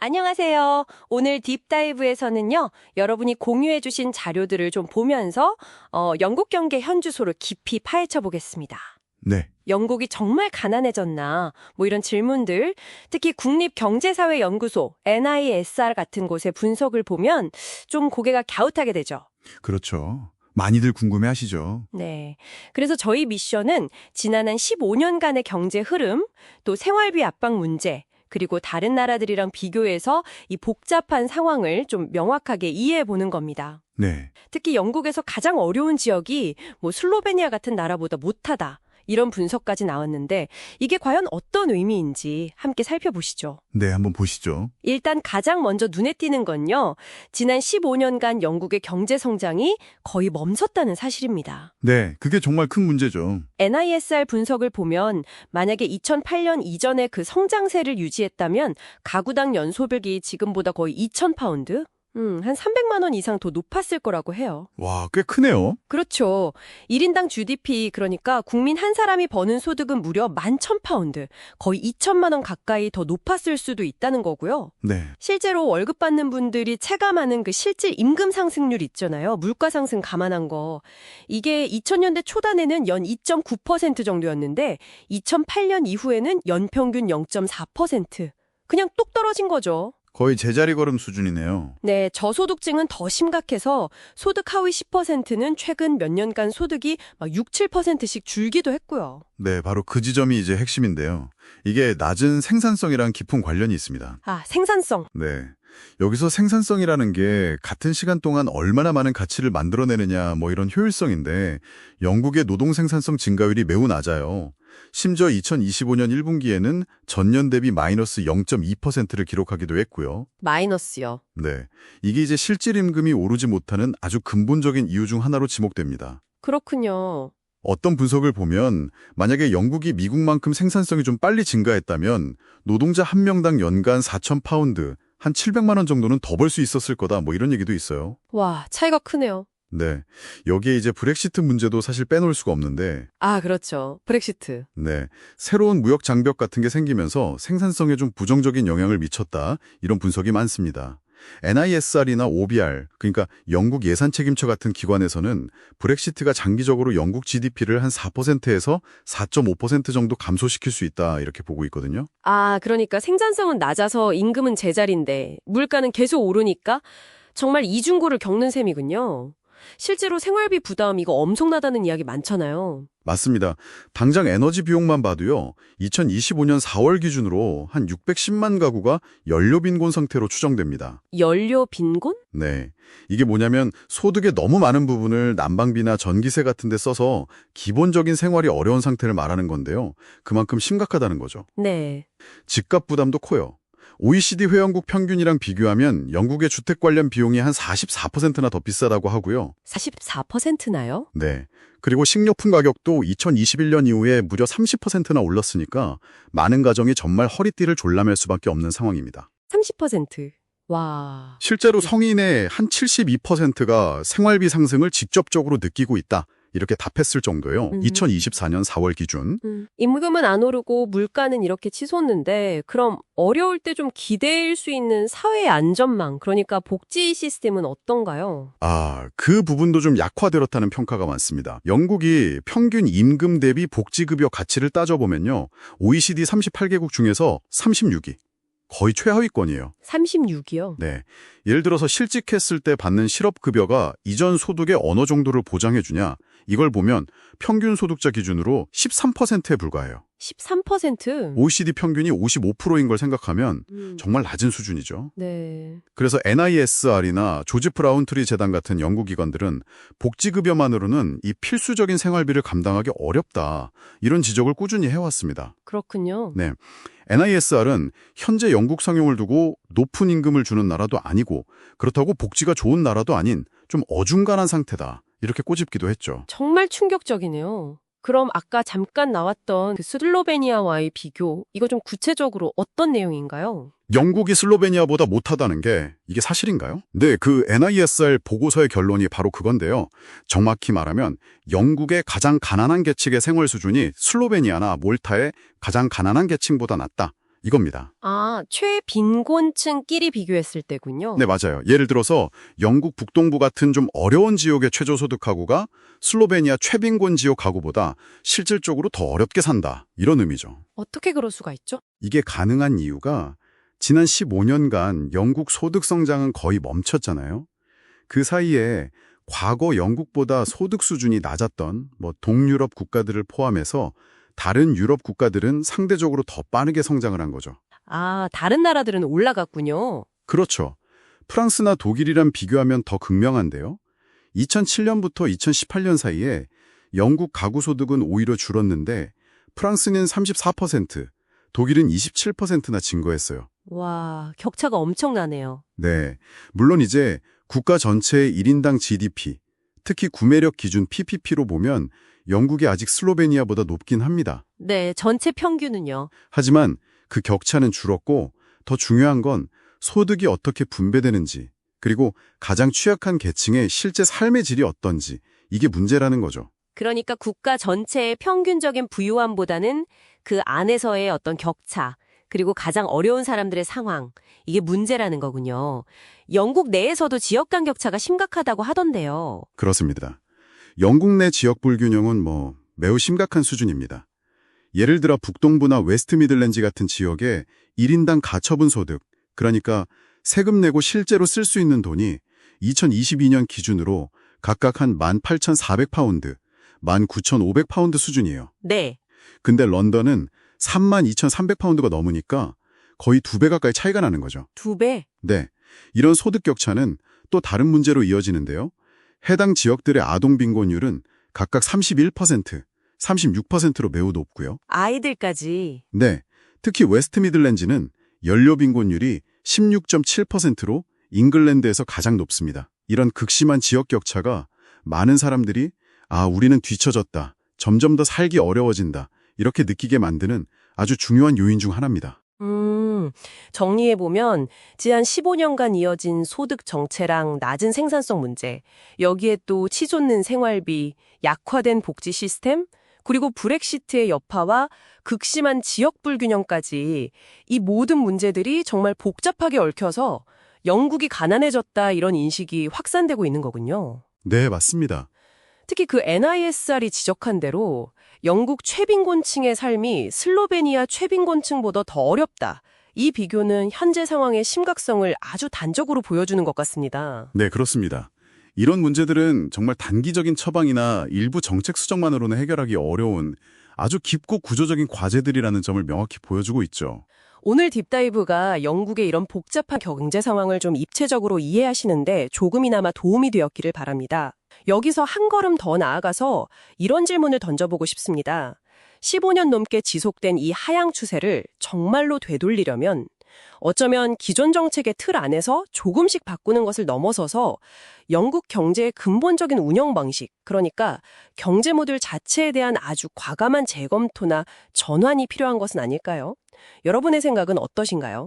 안녕하세요. 오늘 딥다이브에서는요, 여러분이 공유해주신 자료들을 좀 보면서 영국 경제 현주소를 깊이 파헤쳐 보겠습니다. 네, 영국이 정말 가난해졌나? 뭐 이런 질문들, 특히 국립경제사회연구소 NISR 같은 곳의 분석을 보면 좀 고개가 갸웃하게 되죠. 그렇죠. 많이들 궁금해하시죠. 네. 그래서 저희 미션은 지난 한 15년간의 경제 흐름, 또 생활비 압박 문제, 그리고 다른 나라들이랑 비교해서 이 복잡한 상황을 좀 명확하게 이해해 보는 겁니다. 네, 특히 영국에서 가장 어려운 지역이 뭐 슬로베니아 같은 나라보다 못하다. 이런 분석까지 나왔는데 이게 과연 어떤 의미인지 함께 살펴보시죠. 네, 한번 보시죠. 일단 가장 먼저 눈에 띄는 건요. 지난 15년간 영국의 경제 성장이 거의 멈췄다는 사실입니다. 네, 그게 정말 큰 문제죠. NISR 분석을 보면 만약에 2008년 이전의 그 성장세를 유지했다면 가구당 연소득이 지금보다 거의 2,000파운드? 한 300만 원 이상 더 높았을 거라고 해요. 와, 꽤 크네요. 그렇죠. 1인당 GDP, 그러니까 국민 한 사람이 버는 소득은 무려 11,000파운드, 거의 2천만 원 가까이 더 높았을 수도 있다는 거고요. 네, 실제로 월급 받는 분들이 체감하는 그 실질 임금 상승률 있잖아요. 물가 상승 감안한 거. 이게 2000년대 초반에는 연 2.9% 정도였는데 2008년 이후에는 연평균 0.4%. 그냥 뚝 떨어진 거죠. 거의 제자리 걸음 수준이네요. 네, 저소득층은 더 심각해서 소득 하위 10%는 최근 몇 년간 소득이 막 6, 7%씩 줄기도 했고요. 네, 바로 그 지점이 이제 핵심인데요. 이게 낮은 생산성이랑 깊은 관련이 있습니다. 아, 생산성. 네, 여기서 생산성이라는 게 같은 시간 동안 얼마나 많은 가치를 만들어내느냐 뭐 이런 효율성인데 영국의 노동 생산성 증가율이 매우 낮아요. 심지어 2025년 1분기에는 전년 대비 마이너스 0.2%를 기록하기도 했고요. 마이너스요. 네, 이게 이제 실질 임금이 오르지 못하는 아주 근본적인 이유 중 하나로 지목됩니다. 그렇군요. 어떤 분석을 보면 만약에 영국이 미국만큼 생산성이 좀 빨리 증가했다면 노동자 한 명당 연간 4,000파운드, 한 700만 원 정도는 더 벌 수 있었을 거다 뭐 이런 얘기도 있어요. 와, 차이가 크네요. 네, 여기에 이제 브렉시트 문제도 사실 빼놓을 수가 없는데 아, 그렇죠. 브렉시트. 네, 새로운 무역 장벽 같은 게 생기면서 생산성에 좀 부정적인 영향을 미쳤다 이런 분석이 많습니다. NISR이나 OBR, 그러니까 영국 예산 책임처 같은 기관에서는 브렉시트가 장기적으로 영국 GDP를 한 4%에서 4.5% 정도 감소시킬 수 있다 이렇게 보고 있거든요. 아, 그러니까 생산성은 낮아서 임금은 제자리인데 물가는 계속 오르니까 정말 이중고를 겪는 셈이군요. 실제로 생활비 부담 이거 엄청나다는 이야기 많잖아요. 맞습니다. 당장 에너지 비용만 봐도요. 2025년 4월 기준으로 한 610만 가구가 연료 빈곤 상태로 추정됩니다. 연료 빈곤? 네. 이게 뭐냐면 소득의 너무 많은 부분을 난방비나 전기세 같은 데 써서 기본적인 생활이 어려운 상태를 말하는 건데요. 그만큼 심각하다는 거죠. 네. 집값 부담도 커요. OECD 회원국 평균이랑 비교하면 영국의 주택 관련 비용이 한 44%나 더 비싸다고 하고요. 44%나요? 네. 그리고 식료품 가격도 2021년 이후에 무려 30%나 올랐으니까 많은 가정이 정말 허리띠를 졸라맬 수밖에 없는 상황입니다. 30%. 와. 실제로 성인의 한 72%가 생활비 상승을 직접적으로 느끼고 있다. 이렇게 답했을 정도예요. 2024년 4월 기준. 임금은 안 오르고 물가는 이렇게 치솟는데 그럼 어려울 때 좀 기대일 수 있는 사회 안전망, 그러니까 복지 시스템은 어떤가요? 아, 그 부분도 좀 약화되었다는 평가가 많습니다. 영국이 평균 임금 대비 복지급여 가치를 따져보면요. OECD 38개국 중에서 36위. 거의 최하위권이에요. 36이요? 네. 예를 들어서 실직했을 때 받는 실업급여가 이전 소득의 어느 정도를 보장해주냐. 이걸 보면 평균 소득자 기준으로 13%에 불과해요. 13%? OECD 평균이 55%인 걸 생각하면 정말 낮은 수준이죠. 네. 그래서 NISR이나 조지 브라운트리 재단 같은 연구 기관들은 복지급여만으로는 이 필수적인 생활비를 감당하기 어렵다. 이런 지적을 꾸준히 해왔습니다. 그렇군요. 네. NISR은 현재 영국 상용을 두고 높은 임금을 주는 나라도 아니고 그렇다고 복지가 좋은 나라도 아닌 좀 어중간한 상태다. 이렇게 꼬집기도 했죠. 정말 충격적이네요. 그럼 아까 잠깐 나왔던 그 슬로베니아와의 비교, 이거 좀 구체적으로 어떤 내용인가요? 영국이 슬로베니아보다 못하다는 게 이게 사실인가요? 네, 그 NISR 보고서의 결론이 바로 그건데요. 정확히 말하면 영국의 가장 가난한 계층의 생활 수준이 슬로베니아나 몰타의 가장 가난한 계층보다 낮다. 이겁니다. 아, 최빈곤층끼리 비교했을 때군요. 네, 맞아요. 예를 들어서 영국 북동부 같은 좀 어려운 지역의 최저소득 가구가 슬로베니아 최빈곤 지역 가구보다 실질적으로 더 어렵게 산다. 이런 의미죠. 어떻게 그럴 수가 있죠? 이게 가능한 이유가 지난 15년간 영국 소득 성장은 거의 멈췄잖아요. 그 사이에 과거 영국보다 소득 수준이 낮았던 동유럽 국가들을 포함해서 다른 유럽 국가들은 상대적으로 더 빠르게 성장을 한 거죠. 아, 다른 나라들은 올라갔군요. 그렇죠. 프랑스나 독일이랑 비교하면 더 극명한데요. 2007년부터 2018년 사이에 영국 가구 소득은 오히려 줄었는데 프랑스는 34%, 독일은 27%나 증가했어요. 와, 격차가 엄청나네요. 네. 물론 이제 국가 전체의 1인당 GDP, 특히 구매력 기준 PPP로 보면 영국이 아직 슬로베니아보다 높긴 합니다. 네, 전체 평균은요. 하지만 그 격차는 줄었고 더 중요한 건 소득이 어떻게 분배되는지, 그리고 가장 취약한 계층의 실제 삶의 질이 어떤지, 이게 문제라는 거죠. 그러니까 국가 전체의 평균적인 부유함보다는 그 안에서의 어떤 격차, 그리고 가장 어려운 사람들의 상황, 이게 문제라는 거군요. 영국 내에서도 지역 간 격차가 심각하다고 하던데요. 그렇습니다. 영국 내 지역 불균형은 매우 심각한 수준입니다. 예를 들어 북동부나 웨스트 미들랜드 같은 지역에 1인당 가처분 소득, 그러니까 세금 내고 실제로 쓸 수 있는 돈이 2022년 기준으로 각각 한 18,400파운드, 19,500파운드 수준이에요. 네. 근데 런던은 32,300파운드가 넘으니까 거의 2배 가까이 차이가 나는 거죠. 2배? 네. 이런 소득 격차는 또 다른 문제로 이어지는데요. 해당 지역들의 아동 빈곤율은 각각 31%, 36%로 매우 높고요. 아이들까지. 네. 특히 웨스트 미들랜드는 연료 빈곤율이 16.7%로 잉글랜드에서 가장 높습니다. 이런 극심한 지역 격차가 많은 사람들이 우리는 뒤처졌다. 점점 더 살기 어려워진다. 이렇게 느끼게 만드는 아주 중요한 요인 중 하나입니다. 정리해보면 지난 15년간 이어진 소득 정체랑 낮은 생산성 문제, 여기에 또 치솟는 생활비, 약화된 복지 시스템, 그리고 브렉시트의 여파와 극심한 지역 불균형까지 이 모든 문제들이 정말 복잡하게 얽혀서 영국이 가난해졌다 이런 인식이 확산되고 있는 거군요. 네, 맞습니다. 특히 그 NISR이 지적한 대로 영국 최빈곤층의 삶이 슬로베니아 최빈곤층보다 더 어렵다. 이 비교는 현재 상황의 심각성을 아주 단적으로 보여주는 것 같습니다. 네, 그렇습니다. 이런 문제들은 정말 단기적인 처방이나 일부 정책 수정만으로는 해결하기 어려운 아주 깊고 구조적인 과제들이라는 점을 명확히 보여주고 있죠. 오늘 딥다이브가 영국의 이런 복잡한 경제 상황을 좀 입체적으로 이해하시는데 조금이나마 도움이 되었기를 바랍니다. 여기서 한 걸음 더 나아가서 이런 질문을 던져보고 싶습니다. 15년 넘게 지속된 이 하향 추세를 정말로 되돌리려면 어쩌면 기존 정책의 틀 안에서 조금씩 바꾸는 것을 넘어서서 영국 경제의 근본적인 운영 방식, 그러니까 경제 모듈 자체에 대한 아주 과감한 재검토나 전환이 필요한 것은 아닐까요? 여러분의 생각은 어떠신가요?